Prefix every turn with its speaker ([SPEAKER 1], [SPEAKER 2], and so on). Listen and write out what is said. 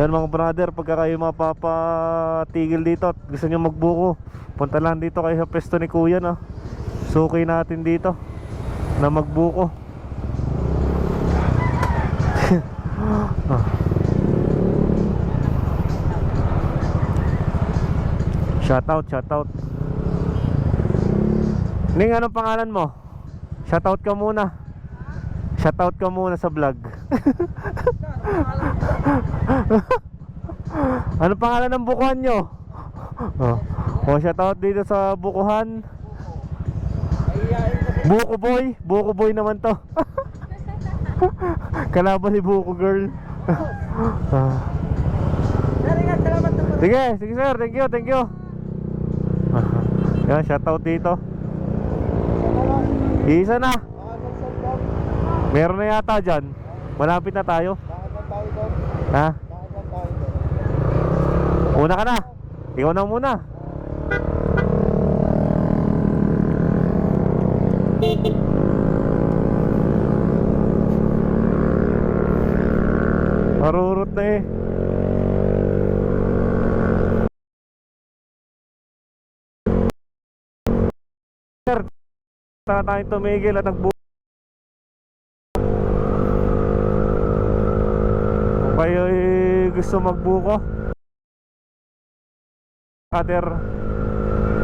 [SPEAKER 1] Yan mga brother, pagka kayo mapapatigil dito at gusto nyo magbuko, punta lang dito kayo sa pwesto ni Kuya, no? Suki natin dito na magbuko. Shoutout, shoutout. Ning, anong pangalan mo? Shoutout ka muna. Shoutout ka muna sa vlog. Ano pangalan ng bukuhan nyo? Shoutout dito sa bukuhan. Buko boy. Buko boy naman to. Kalaban ni Buko girl. Sige, sige sir. Thank you, thank you. Yan, shoutout dito. Isa na. Meron na yata dyan. Malapit na tayo. Ha? Una ka na. Ikaw na muna. Marurot na eh. Sir, tara tayong tumigil at nagbuko. Kung kayo gusto magbuko, brother,